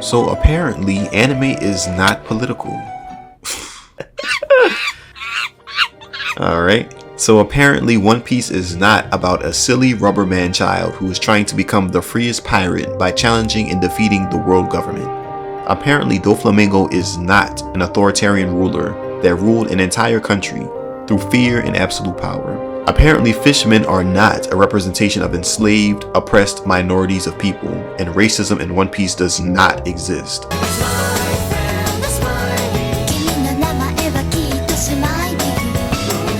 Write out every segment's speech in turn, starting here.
So apparently anime is not political. Alright. So apparently One Piece is not about a silly rubber man child who is trying to become the freest pirate by challenging and defeating the world government. Apparently Doflamingo is not an authoritarian ruler that ruled an entire country through fear and absolute power. Apparently fishmen are not a representation of enslaved, oppressed minorities of people, and racism in One Piece does not exist.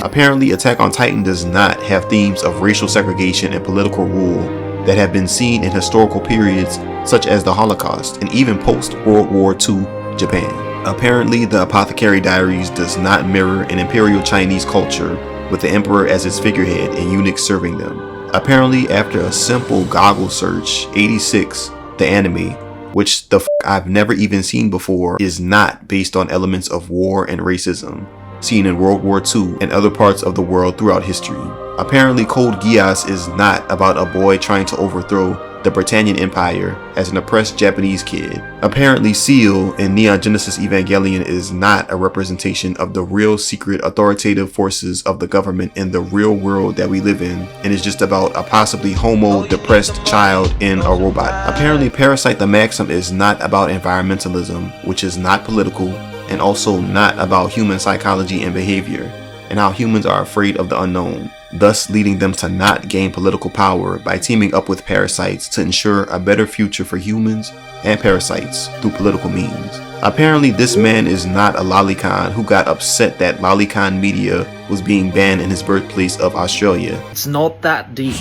Apparently Attack on Titan does not have themes of racial segregation and political rule that have been seen in historical periods such as the Holocaust and even post-World War II Japan. Apparently the Apothecary Diaries does not mirror an imperial Chinese culture with the emperor as its figurehead and eunuchs serving them. Apparently after a simple Goggle search, 86, the anime, which the I've never even seen before, is not based on elements of war and racism seen in World War II and other parts of the world throughout history. Apparently Code Geass is not about a boy trying to overthrow the Britannian Empire as an oppressed Japanese kid. Apparently Seal in Neon Genesis Evangelion is not a representation of the real secret authoritative forces of the government in the real world that we live in, and is just about a possibly homo depressed child in a robot. Apparently Parasite the Maxim is not about environmentalism, which is not political, and also not about human psychology and behavior, and how humans are afraid of the unknown, thus leading them to not gain political power by teaming up with parasites to ensure a better future for humans and parasites through political means. Apparently this man is not a lolicon who got upset that lolicon media was being banned in his birthplace of Australia. It's not that deep.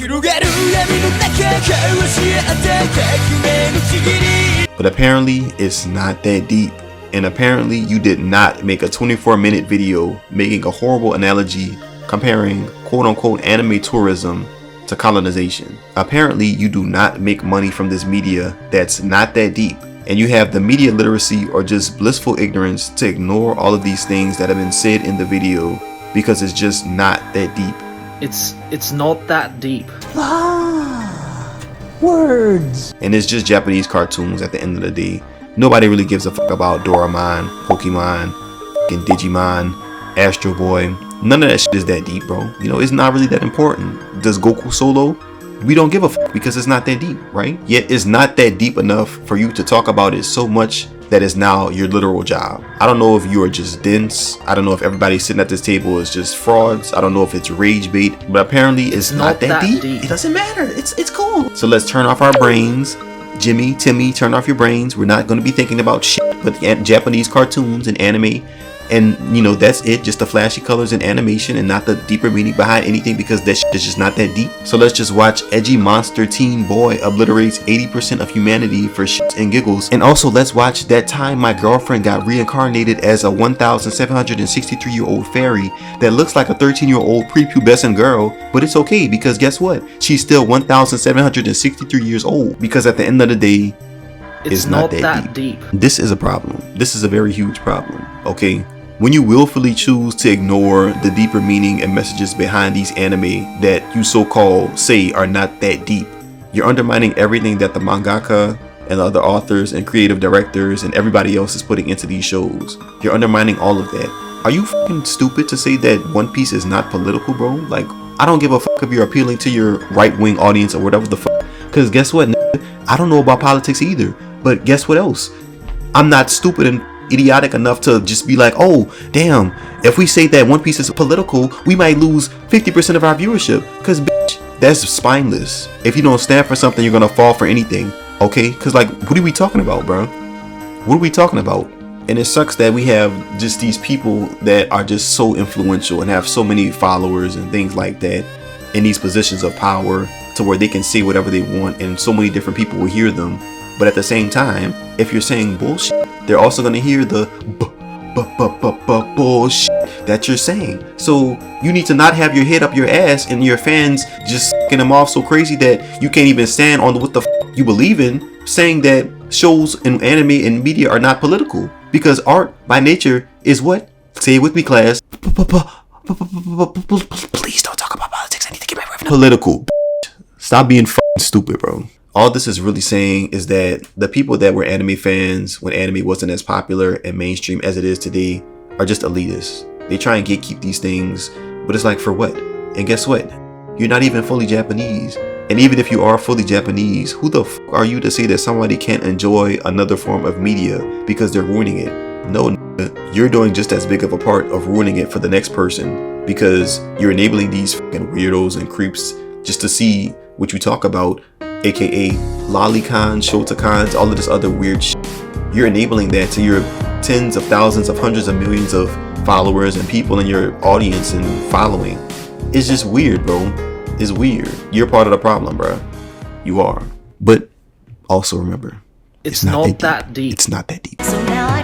But apparently it's not that deep. And apparently you did not make a 24-minute video making a horrible analogy comparing quote-unquote anime tourism to colonization. Apparently you do not make money from this media that's not that deep, and you have the media literacy or just blissful ignorance to ignore all of these things that have been said in the video because it's just not that deep. It's not that deep. Words. And it's just Japanese cartoons at the end of the day. Nobody really gives a fuck about Doraemon, Pokemon, fucking Digimon, Astro Boy. None of that shit is that deep, bro. You know, it's not really that important. Does Goku solo? We don't give a fuck because it's not that deep, right? Yet it's not that deep enough for you to talk about it so much that it's now your literal job. I don't know if you are just dense. I don't know if everybody sitting at this table is just frauds. I don't know if it's rage bait, but apparently it's not that deep. It doesn't matter. It's cool. So let's turn off our brains. Jimmy, Timmy, turn off your brains. We're not going to be thinking about shit but Japanese cartoons and anime, and you know, that's it, just the flashy colors and animation and not the deeper meaning behind anything, because that shit is just not that deep. So let's just watch edgy monster teen boy obliterates 80% of humanity for shits and giggles. And also let's watch that time my girlfriend got reincarnated as a 1,763-year-old fairy that looks like a 13-year-old prepubescent girl, but it's okay because guess what? She's still 1,763 years old, because at the end of the day, it's not that deep. This is a problem. This is a very huge problem, okay? When you willfully choose to ignore the deeper meaning and messages behind these anime that you so-called say are not that deep, you're undermining everything that the mangaka and other authors and creative directors and everybody else is putting into these shows. You're undermining all of that. Are you fucking stupid to say that One Piece is not political, bro? Like, I don't give a fuck if you're appealing to your right-wing audience or whatever the fuck, because guess what, I don't know about politics either. But guess what else? I'm not stupid and idiotic enough to just be like, oh, damn, if we say that One Piece is political, we might lose 50% of our viewership. Because, bitch, that's spineless. If you don't stand for something, you're going to fall for anything. Okay? Because, like, what are we talking about, bro? What are we talking about? And it sucks that we have just these people that are just so influential and have so many followers and things like that in these positions of power to where they can say whatever they want and so many different people will hear them. But at the same time, if you're saying bullshit, they're also going to hear the bullshit that you're saying. So you need to not have your head up your ass and your fans just sucking them off so crazy that you can't even stand on what the you believe in, saying that shows and anime and media are not political. Because art by nature is what? Say it with me, class. Please don't talk about politics. I need to get my revenue. Political. Stop being fucking stupid, bro. All this is really saying is that the people that were anime fans when anime wasn't as popular and mainstream as it is today are just elitists. They try and gatekeep these things, but it's like, for what? And guess what? You're not even fully Japanese. And even if you are fully Japanese, who the f are you to say that somebody can't enjoy another form of media because they're ruining it? No, you're doing just as big of a part of ruining it for the next person, because you're enabling these fucking weirdos and creeps just to see what you talk about, aka lolicons, shotacons, all of this other weird shit. You're enabling that to your tens of thousands of hundreds of millions of followers and people in your audience and following. It's just weird, bro. It's weird. You're part of the problem, bro. You are. But also remember, it's not that deep. It's not that deep. So now I